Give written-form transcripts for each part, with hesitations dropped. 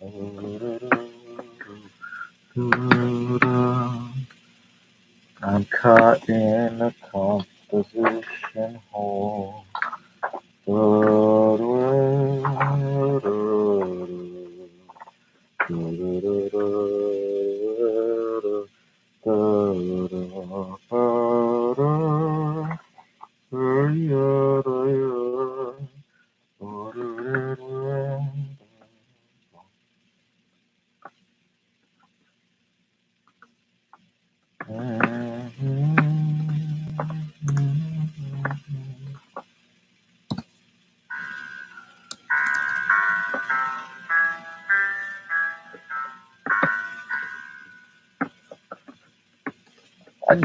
I'm caught in a composition hole.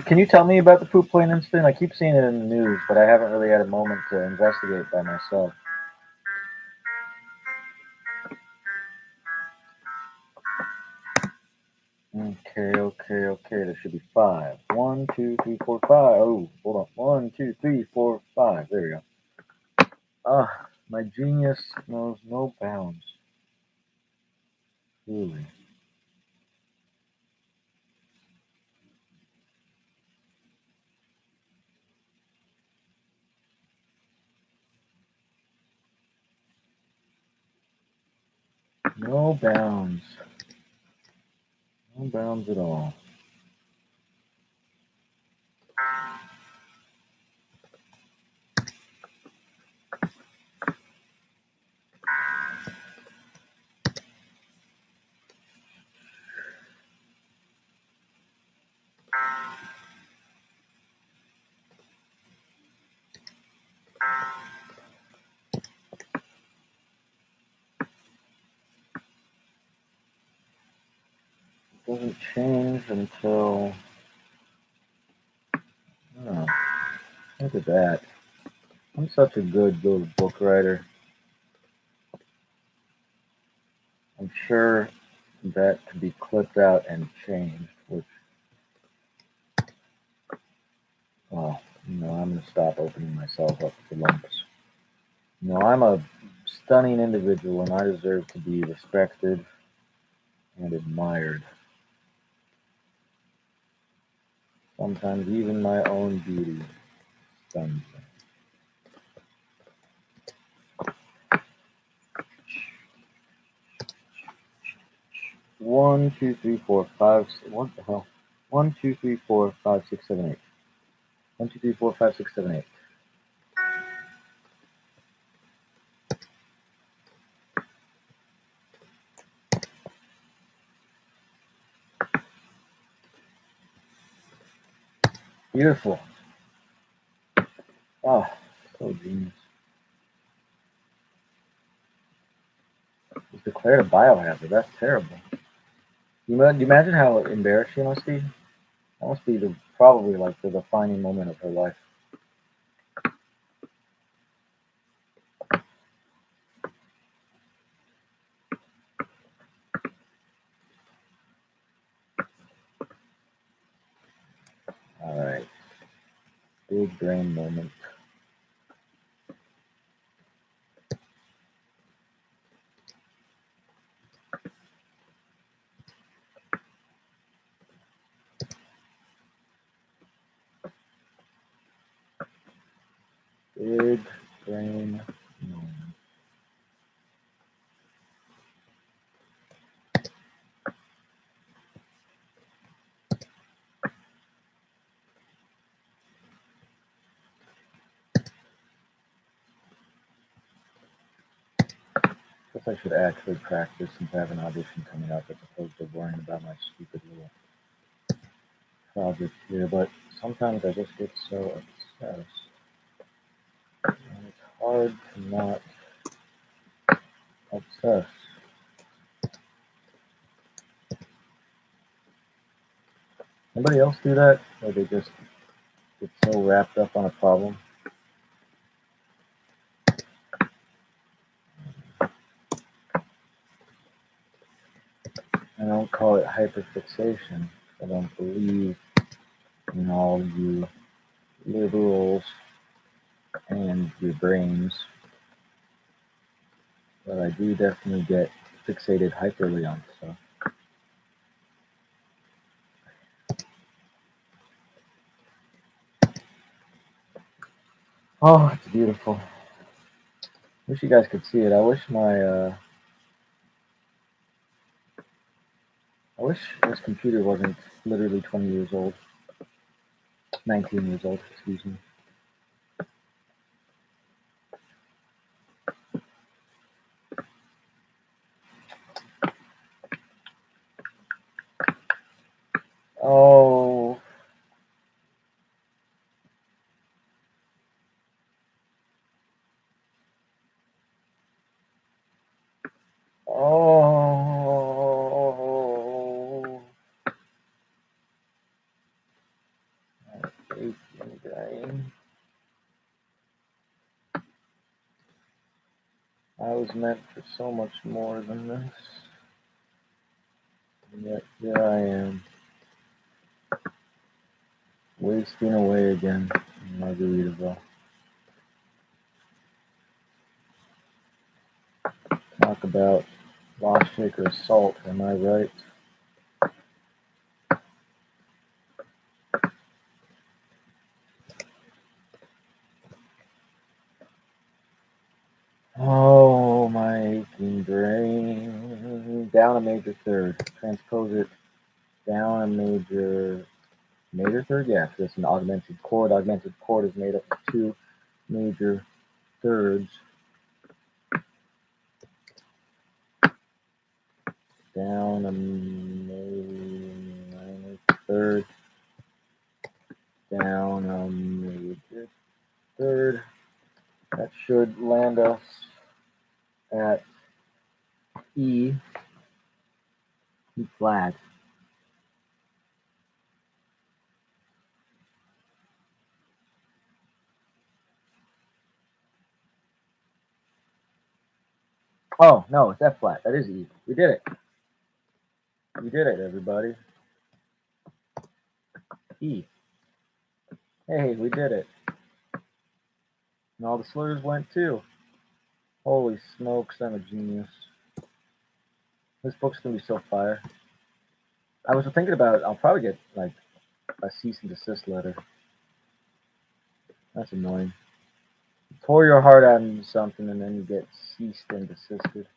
Can you tell me about the poop plane incident? I keep seeing it in the news, but I haven't really had a moment to investigate by myself. Okay. There should be 5. 1, 2, 3, 4, 5. Oh, hold on. 1, 2, 3, 4, 5. There we go. Ah, my genius knows no bounds. Really. No bounds. No bounds at all. It doesn't change until... Oh, look at that. I'm such a good little book writer. I'm sure that could be clipped out and changed, which, well, I'm going to stop opening myself up for lumps. I'm a stunning individual and I deserve to be respected and admired. Sometimes even my own beauty stuns me. 1, 2, 3, 4, 5. What the hell? 1, 2, 3, 4, 5, 6, 7, 8. 1, 2, 3, 4, 5, 6, 7, 8. Beautiful. Oh, so genius. It's declared a biohazard. That's terrible. You imagine how embarrassed she must be? That must be probably like the defining moment of her life. All right. Big brain moment. Big brain moment. Guess I should actually practice since I have an audition coming up as opposed to worrying about my stupid little project here. But sometimes I just get so obsessed. And it's hard to not obsess. Anybody else do that? Or they just get so wrapped up on a problem? I don't call it hyperfixation. I don't believe in all you liberals and your brains. But I do definitely get fixated hyperly on stuff. Oh, it's beautiful. Wish you guys could see it. I wish this computer wasn't literally 20 years old. 19 years old, excuse me. Oh. Oh. I was meant for so much more than this. And yet here I am, wasting away again in Margaritaville. Talk about lost shaker assault, am I right? Oh, my aching brain. Down a major third. Transpose it down a major third? Yeah, because it's an augmented chord. Augmented chord is made up of two major thirds. Down a minor third. Down a major third. That should land us at E flat. Oh, no, it's F flat. That is E. We did it. We did it, everybody. E. Hey, we did it. And all the slurs went too. Holy smokes, I'm a genius. This book's gonna be so fire. I was thinking about it. I'll probably get like a cease and desist letter. That's annoying. You pour your heart out into something and then you get ceased and desisted.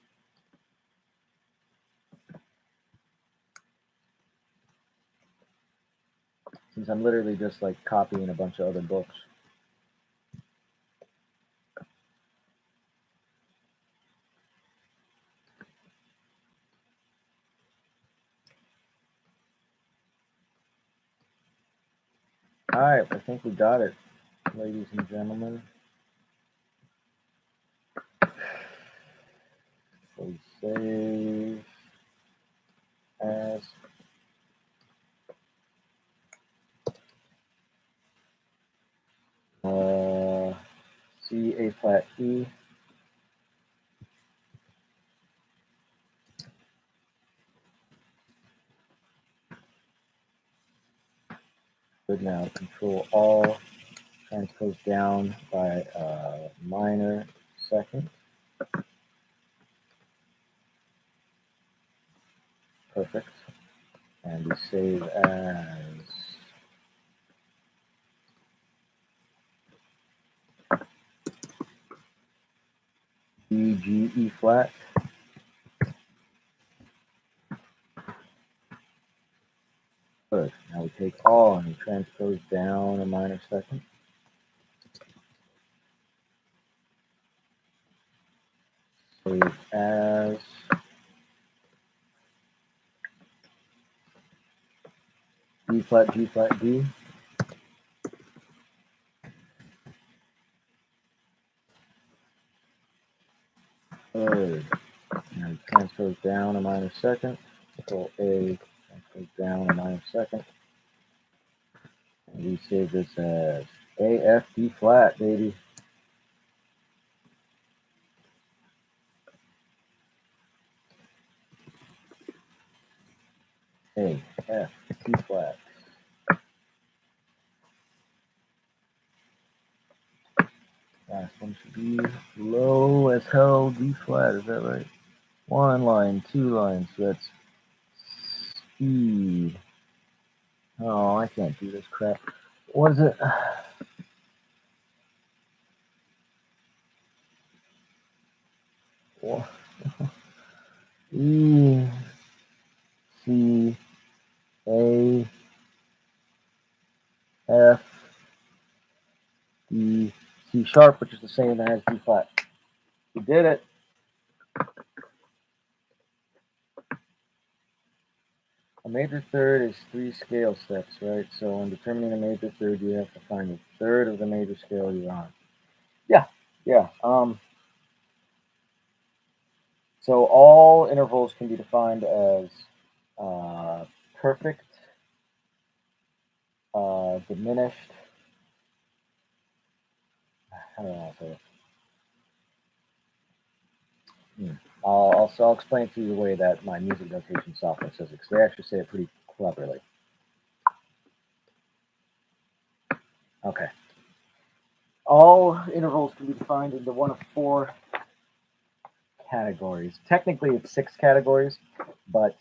Since I'm literally just like copying a bunch of other books. Alright, I think we got it, ladies and gentlemen. So we save as C, A flat, E. Good now. Control all. Transpose down by a minor second. Perfect. And we save as E, G, E flat. Good. Now we take all and we transpose down a minor second. Save as E flat, G flat, D. Good. Now we transpose down a minor second. Control A, transpose down a minor second. And we save this as A, F, D flat, baby. A, F, D flat. Last one should be low as hell, D flat, is that right? One line, two lines, so that's speed. Oh, I can't do this crap. What is it? E, C, A, F, D, C sharp, which is the same as D flat. We did it. A major third is 3 scale steps, right? So when determining a major third, you have to find the third of the major scale you're on. Yeah. So all intervals can be defined as perfect, diminished. How do I say it? I'll explain to you the way that my music notation software says it, because they actually say it pretty cleverly. Okay. All intervals can be defined into one of 4 categories. Technically, it's 6 categories, but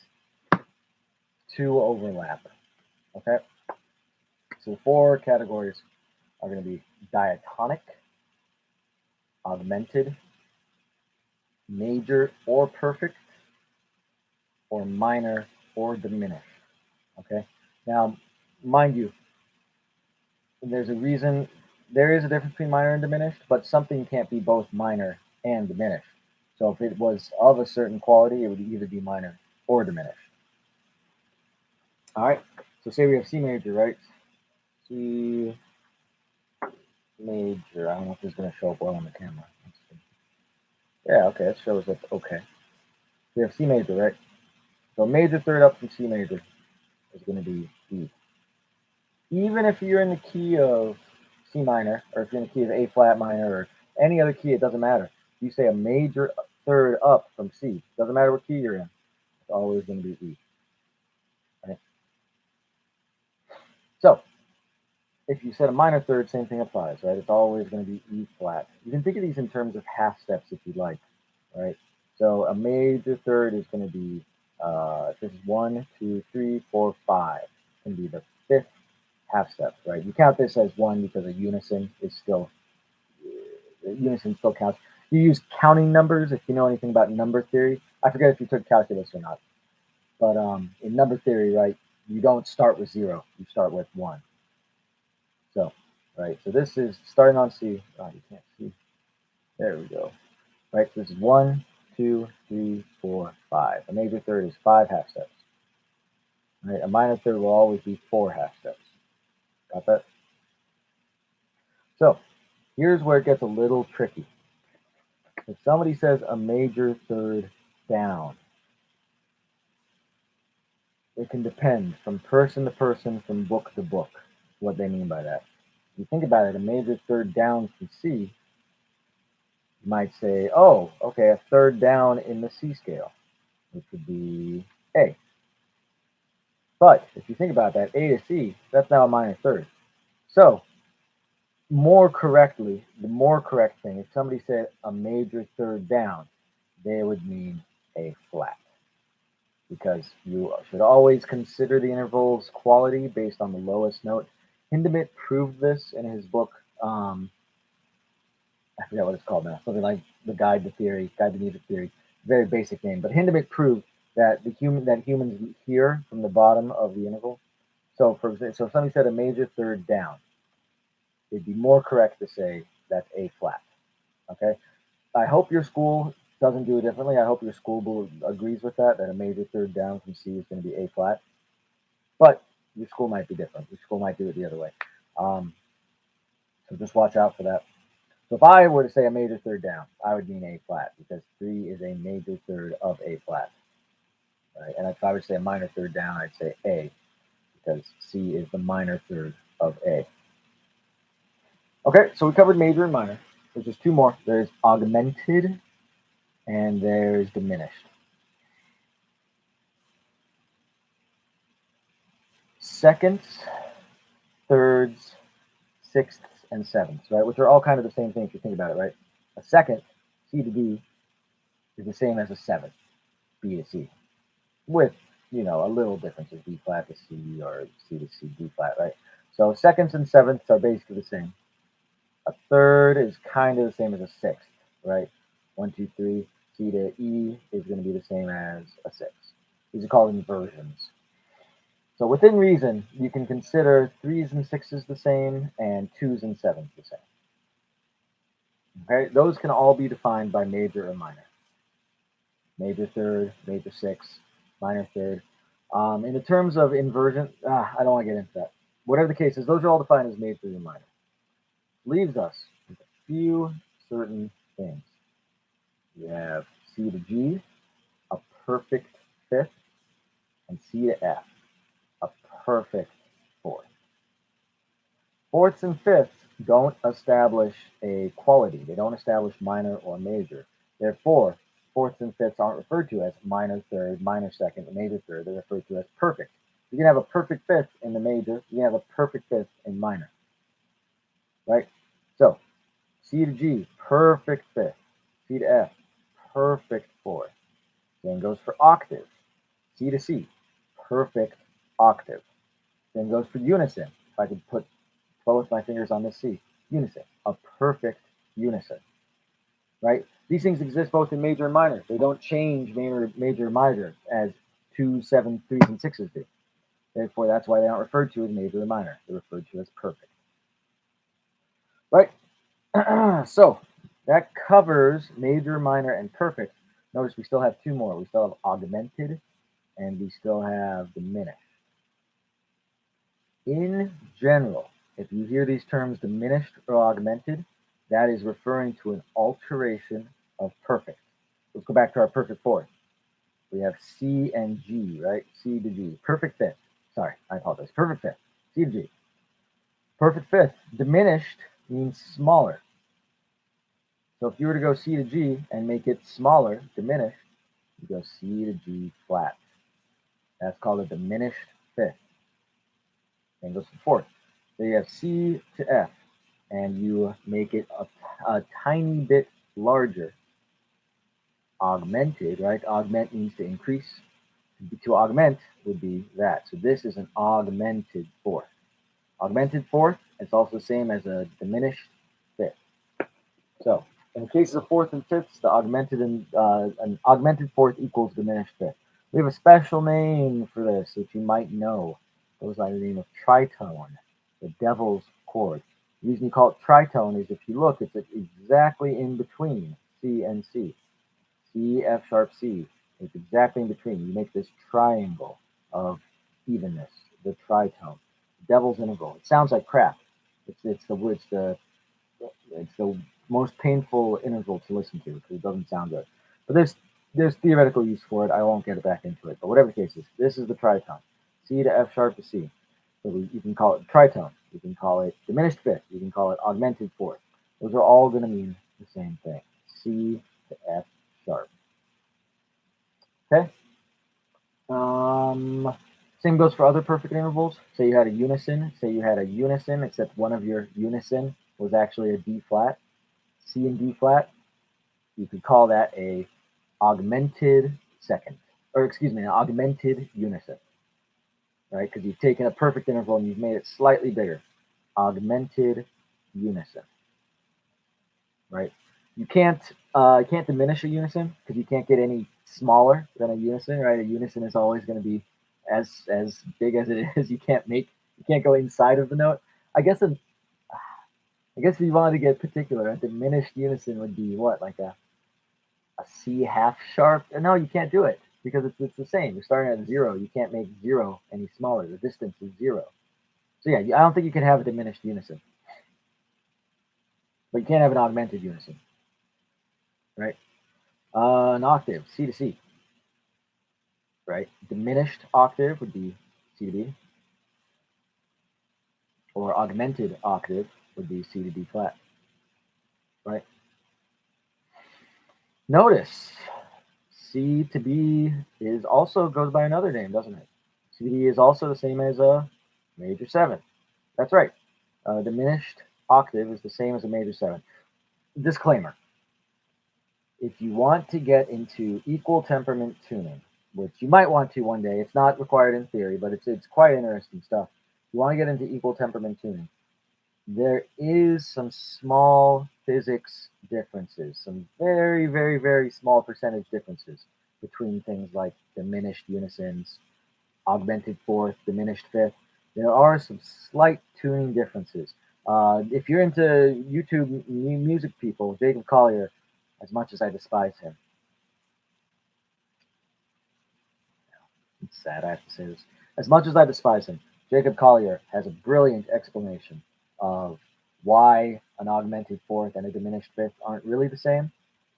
2 overlap. Okay? So the 4 categories are going to be diatonic, augmented, major or perfect, or minor or diminished. Okay? Now, mind you, there's a reason there is a difference between minor and diminished, but something can't be both minor and diminished. So if it was of a certain quality, it would either be minor or diminished. All right. So say we have C major, right? C major. I don't know if this is going to show up well on the camera. Yeah, okay, it shows up okay. We have C major, right? So major third up from C major is going to be E. Even if you're in the key of C minor, or if you're in the key of A flat minor, or any other key, it doesn't matter. You say a major third up from C. Doesn't matter what key you're in. It's always going to be E. Right? So if you set a minor third, same thing applies, right? It's always going to be E flat. You can think of these in terms of half steps if you'd like, right? So a major third is going to be, this is 1, 2, 3, 4, 5. It's going to be the 5th half step, right? You count this as 1 because a unison is still, unison still counts. You use counting numbers if you know anything about number theory. I forget if you took calculus or not, but in number theory, right, you don't start with 0, you start with 1. So, right, so this is starting on C. Oh, you can't see. There we go. Right, so this is 1, 2, 3, 4, 5. A major third is 5 half steps. Right, a minor third will always be 4 half steps. Got that? So, here's where it gets a little tricky. If somebody says a major third down, it can depend from person to person, from book to book, what they mean by that. If you think about it, a major third down from C, you might say, oh, okay, a third down in the C scale, which would be A. But if you think about that, A to C, that's now a minor third. So, more correctly, the more correct thing, if somebody said a major third down, they would mean A flat. Because you should always consider the interval's quality based on the lowest note. Hindemith proved this in his book. I forget what it's called now. Something like the Guide to Music Theory. Very basic name, but Hindemith proved that humans hear from the bottom of the interval. So, for example, so if somebody said a major third down, it'd be more correct to say that's A flat. Okay. I hope your school doesn't do it differently. I hope your school agrees with that a major third down from C is going to be A flat. But your school might be different. Your school might do it the other way. So just watch out for that. So if I were to say a major third down, I would mean A flat because 3 is a major third of A flat. Right? And if I were to say a minor third down, I'd say A because C is the minor third of A. Okay, so we covered major and minor. There's just 2 more. There's augmented and there's diminished. Seconds, thirds, sixths, and sevenths, right? Which are all kind of the same thing if you think about it, right? A second, C to D, is the same as a seventh. B to C, with, a little difference of B flat to C or C to C, D flat, right? So seconds and sevenths are basically the same. A third is kind of the same as a sixth, right? 1, 2, 3, C to E is going to be the same as a sixth. These are called inversions. So within reason, you can consider threes and sixes the same and twos and sevens the same. Okay, those can all be defined by major or minor. Major third, major sixth, minor third. In the terms of inversion, I don't want to get into that. Whatever the case is, those are all defined as major and minor. Leaves us with a few certain things. You have C to G, a perfect fifth, and C to F, a perfect fourth. Fourths and fifths don't establish a quality. They don't establish minor or major. Therefore, fourths and fifths aren't referred to as minor third, minor second, and major third. They're referred to as perfect. You can have a perfect fifth in the major. You can have a perfect fifth in minor. Right? So, C to G, perfect fifth. C to F, perfect fourth. Same goes for octave. C to C, perfect octave. Same goes for unison. If I could put both my fingers on this C, unison, a perfect unison. Right? These things exist both in major and minor. They don't change major and minor as 2, 7, 3s, and 6s do. Therefore, that's why they aren't referred to as major or minor. They're referred to as perfect. Right? So that covers major, minor, and perfect. Notice we still have two more. We still have augmented and we still have diminished. In general, if you hear these terms diminished or augmented, that is referring to an alteration of perfect. Let's go back to our perfect fourth. We have C and G, right? C to G. Perfect fifth. Sorry, I apologize. Perfect fifth. C to G. Perfect fifth. Diminished means smaller. So if you were to go C to G and make it smaller, diminished, you go C to G flat. That's called a diminished fifth. Then goes to fourth. So you have C to F, and you make it a tiny bit larger. Augmented, right? Augment means to increase. To augment would be that. So this is an augmented fourth. Augmented fourth, it's also the same as a diminished fifth. So in the cases of fourth and fifths, the an augmented fourth equals diminished fifth. We have a special name for this, which you might know. It goes by the name of tritone, the devil's chord. The reason you call it tritone is if you look, it's exactly in between C and C. C, F sharp, C. It's exactly in between. You make this triangle of evenness, the tritone, devil's interval. It sounds like crap. It's the most painful interval to listen to because it doesn't sound good. But there's theoretical use for it. I won't get back into it. But whatever the case is, this is the tritone. C to F sharp to C. So you can call it tritone. You can call it diminished fifth. You can call it augmented fourth. Those are all going to mean the same thing. C to F sharp. Okay. Same goes for other perfect intervals. Say you had a unison. Say you had a unison, except one of your unison was actually a D flat. C and D flat. You could call that a augmented second, or excuse me, an augmented unison, right? Because you've taken a perfect interval and you've made it slightly bigger. Augmented unison, right? You can't diminish a unison because you can't get any smaller than a unison, right? A unison is always going to be as big as it is. You can't go inside of the note. I guess if you wanted to get particular, a diminished unison would be what, like a C half sharp? No, you can't do it because it's the same. You're starting at 0. You can't make 0 any smaller. The distance is 0. So yeah, I don't think you can have a diminished unison, but you can't have an augmented unison, right? An octave, C to C, right? Diminished octave would be C to B, or augmented octave would be C to D flat, right? Notice C to B is also goes by another name, doesn't it? C to B is also the same as a major 7. That's right. Diminished octave is the same as a major 7. Disclaimer. if you want to get into equal temperament tuning, which you might want to one day, it's not required in theory, but it's quite interesting stuff. If you want to get into equal temperament tuning, there is some small physics differences, some very, very, very small percentage differences between things like diminished unisons, augmented fourth, diminished fifth. There are some slight tuning differences. If you're into YouTube music people, Jacob Collier, as much as I despise him, it's sad I have to say this, as much as I despise him, Jacob Collier has a brilliant explanation of why an augmented fourth and a diminished fifth aren't really the same.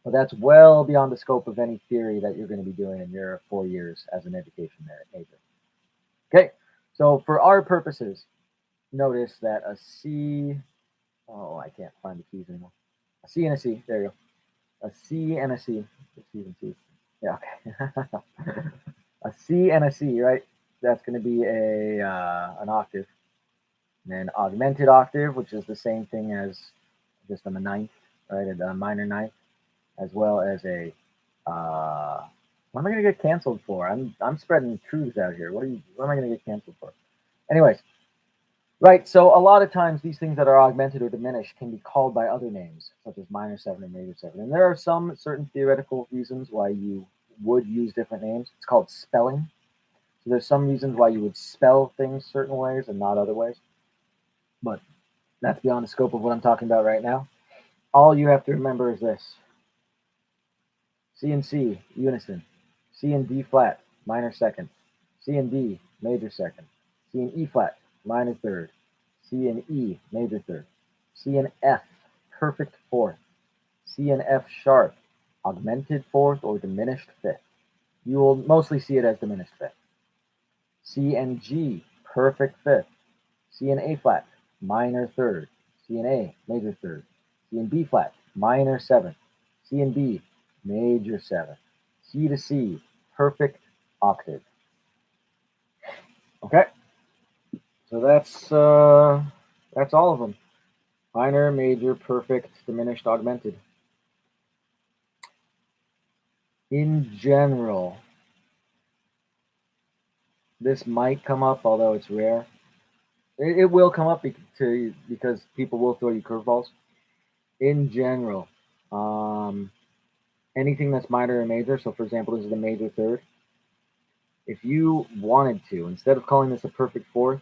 But that's well beyond the scope of any theory that you're going to be doing in your 4 years as an education major. Okay, so for our purposes, notice that a C, oh, I can't find the keys anymore. A C and a C, there you go. A C and a C. C's and C's. Yeah, okay. A C and a C, right? That's going to be an octave. And then augmented octave, which is the same thing as just on the ninth, right? A minor ninth, as well as a what am I going to get canceled for? I'm spreading truths out here. What am I going to get canceled for? Anyways, right. So a lot of times these things that are augmented or diminished can be called by other names, such as minor seven and major seven. And there are some certain theoretical reasons why you would use different names. It's called spelling. So there's some reasons why you would spell things certain ways and not other ways. But that's beyond the scope of what I'm talking about right now. All you have to remember is this: C and C, unison. C and D flat, minor second. C and D, major second. C and E flat, minor third. C and E, major third. C and F, perfect fourth. C and F sharp, augmented fourth or diminished fifth. You will mostly see it as diminished fifth. C and G, perfect fifth. C and A flat, minor third. C and A, major third. C and B flat, minor seventh. C and B, major seventh. C to C, perfect octave. Okay, so that's all of them: minor, major, perfect, diminished, augmented. In general, this might come up, although it's rare. It will come up because people will throw you curveballs. In general, um, anything that's minor or major. So, for example, this is the major third. If you wanted to, instead of calling this a perfect fourth,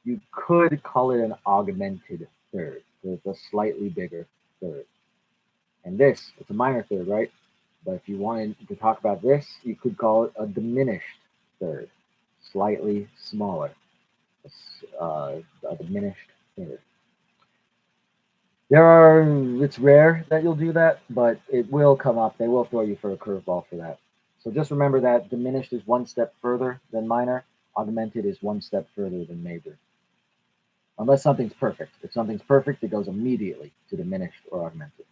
you could call it an augmented third. So it's a slightly bigger third. And this, it's a minor third, right? But if you wanted to talk about this, you could call it a diminished third, slightly smaller, a diminished third. It's rare that you'll do that, but it will come up. They will throw you for a curveball for that. So just remember that diminished is one step further than minor, augmented is one step further than major. Unless something's perfect. If something's perfect, it goes immediately to diminished or augmented.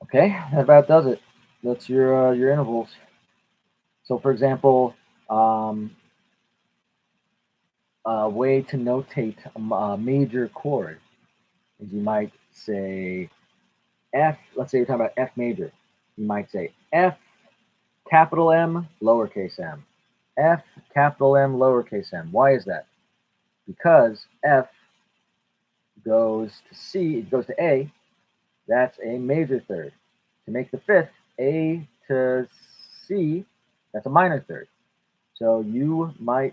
Okay, that about does it. That's your intervals. So, for example, a way to notate a major chord is you might say F. Let's say you're talking about F major. You might say F capital M lowercase m. F capital M lowercase m. Why is that? Because F goes to C, it goes to A. That's a major third. To make the fifth, A to C, that's a minor third. So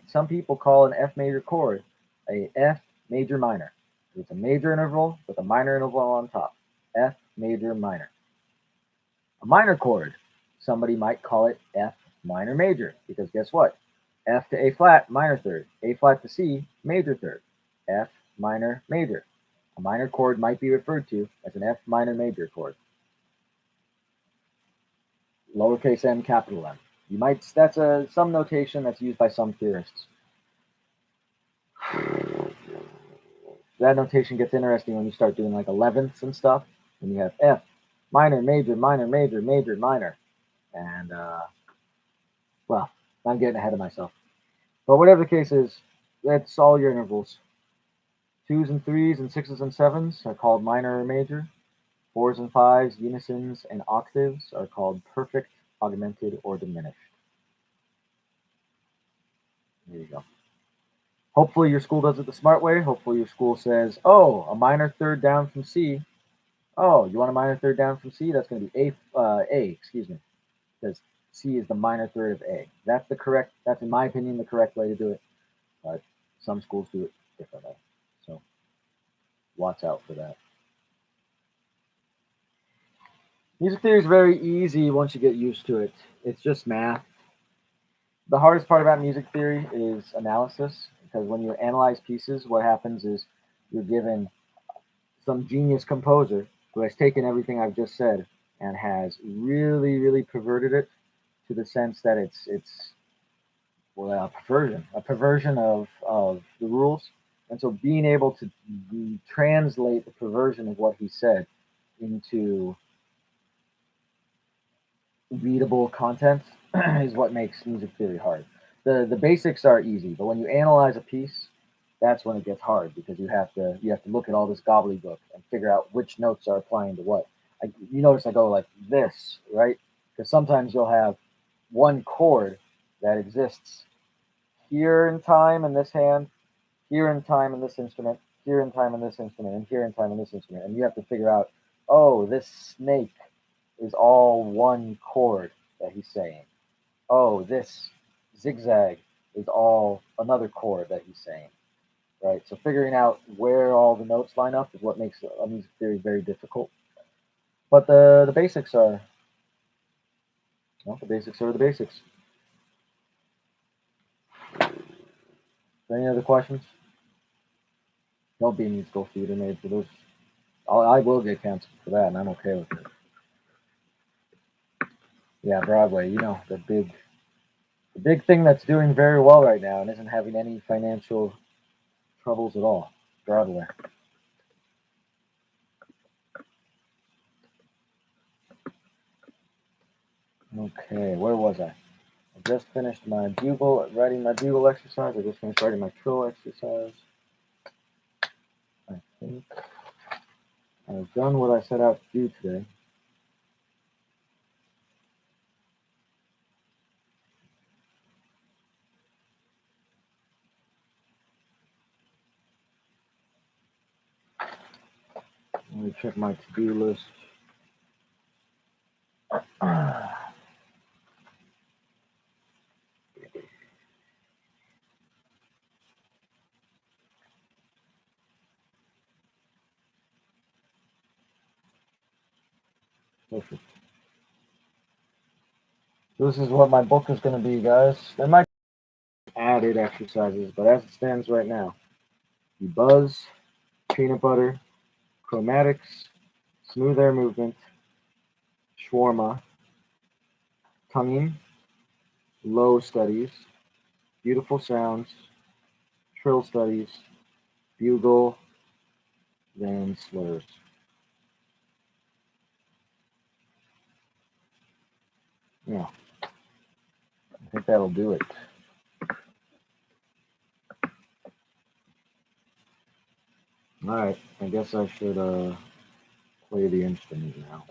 some people call an F major chord a F major minor. It's a major interval with a minor interval on top. F major minor. A minor chord, somebody might call it F minor major, because guess what? F to A flat, minor third. A flat to C, major third. F minor major. A minor chord might be referred to as an F minor major chord. Lowercase m, capital M. That's some notation that's used by some theorists. That notation gets interesting when you start doing like 11ths and stuff. When you have F minor, major, minor, major, major, minor. And, well, I'm getting ahead of myself. But whatever the case is, that's all your intervals. 2s and 3s and 6s and 7s are called minor or major. Fours and fives, unisons, and octaves are called perfect, augmented, or diminished. There you go. Hopefully your school does it the smart way. Hopefully your school says, oh, a minor third down from C. Oh, you want a minor third down from C? That's going to be excuse me, because C is the minor third of A. That's in my opinion, the correct way to do it. But some schools do it differently. So watch out for that. Music theory is very easy once you get used to it. It's just math. The hardest part about music theory is analysis, because when you analyze pieces, what happens is you're given some genius composer who has taken everything I've just said and has really, really perverted it to the sense that it's well, a perversion of the rules. And so being able to translate the perversion of what he said into readable content is what makes music theory hard. The basics are easy, but when you analyze a piece, that's when it gets hard because you have to look at all this gobbledygook and figure out which notes are applying to what. You notice I go like this, right? Because sometimes you'll have one chord that exists here in time in this hand, here in time in this instrument, here in time in this instrument, and here in time in this instrument. And you have to figure out, oh, this snake is all one chord that he's saying. Oh, this zigzag is all another chord that he's saying. Right? So figuring out where all the notes line up is what makes a music theory very difficult. But the basics are the basics are the basics. Any other questions? Don't be a musical theater major. Those I will get canceled for that, and I'm okay with it. Yeah, Broadway. The big thing that's doing very well right now and isn't having any financial troubles at all. Broadway. Okay, where was I? I just finished writing my bugle exercise. I just finished writing my trill exercise. I think I've done what I set out to do today. Let me check my to-do list. Perfect. This is what my book is going to be, guys. There might be added exercises, but as it stands right now, you buzz, peanut butter, chromatics, smooth air movement, shawarma, tonguing, low studies, beautiful sounds, trill studies, bugle, then slurs. Yeah, I think that'll do it. All right, I guess I should play the instrument now.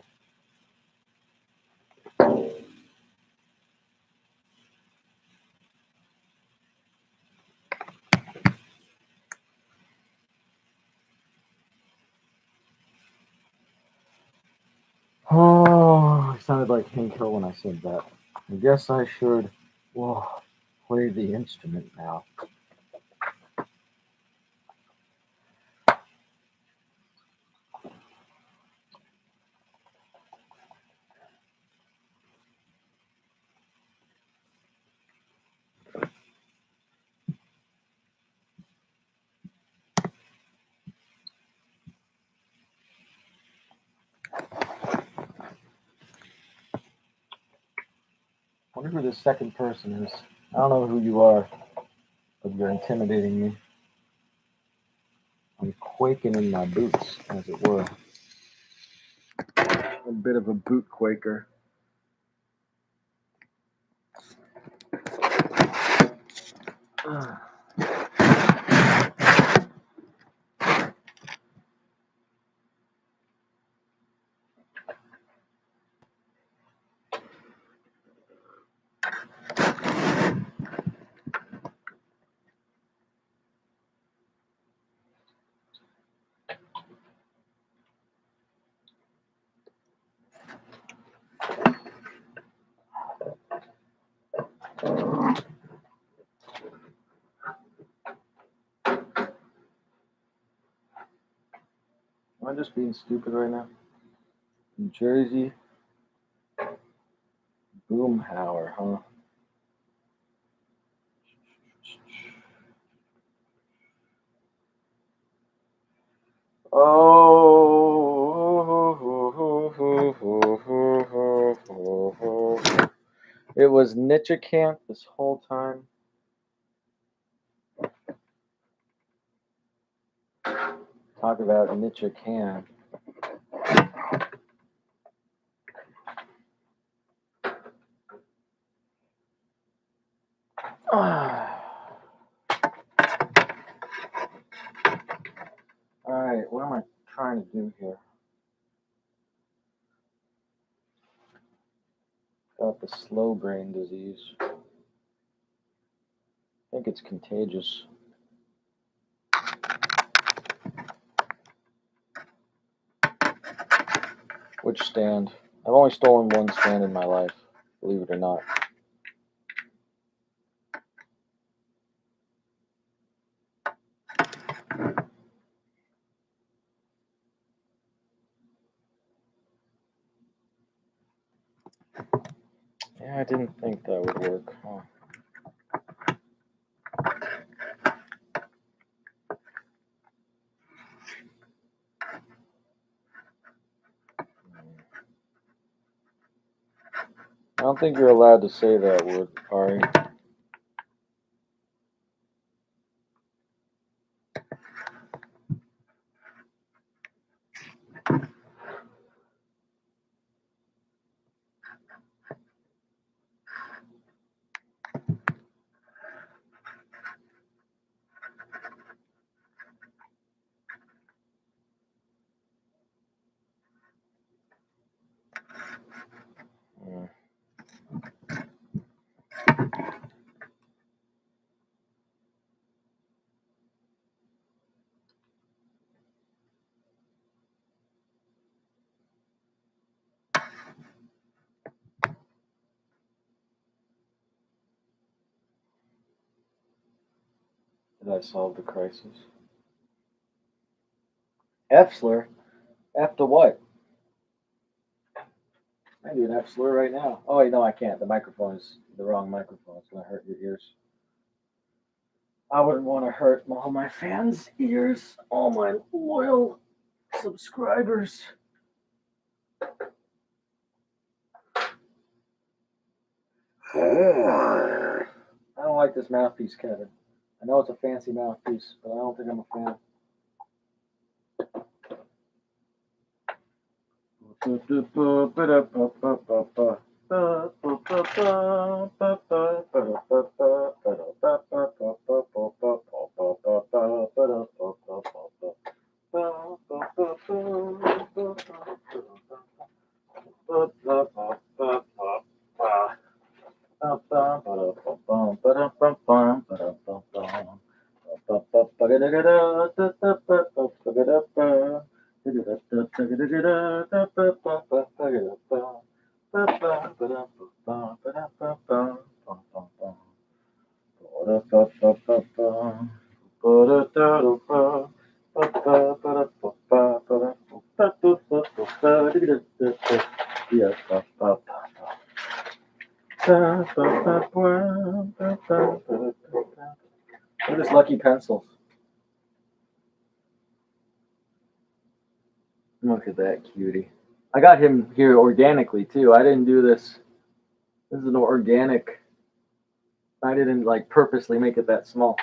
Oh, I sounded like Hank Hill when I said that. I guess I should play the instrument now. I wonder who this second person is. I don't know who you are, but you're intimidating me. I'm quaking in my boots, as it were. A bit of a boot quaker. I just being stupid right now? New Jersey. Boomhauer, huh? Oh, it was Nietzsche camp this whole time. Talk about Nietzsche camp. Alright, what am I trying to do here? Got the slow brain disease. I think it's contagious. Which stand? I've only stolen one stand in my life, believe it or not. Yeah, I didn't think that would work. Huh. I don't think you're allowed to say that word, Ari. Did I solve the crisis? F slur? F to what? I can do an F slur right now. Oh wait, no, I can't. The microphone is the wrong microphone. It's gonna hurt your ears. I wouldn't want to hurt all my fans' ears, all my loyal subscribers. I don't like this mouthpiece, Kevin. I know it's a fancy mouthpiece, but I don't think I'm a fan. Look at this Lucky Pencils. Look at that cutie. I got him here organically too. I didn't do this. This is an organic. I didn't like purposely make it that small.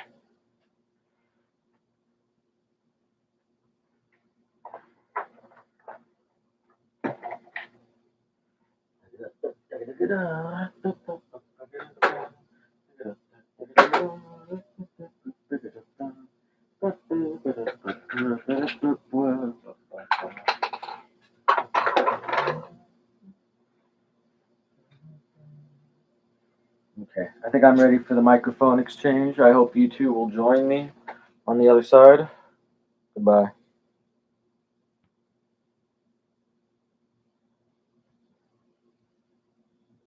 Okay, I think I'm ready for the microphone exchange. I hope you two will join me on the other side. Goodbye.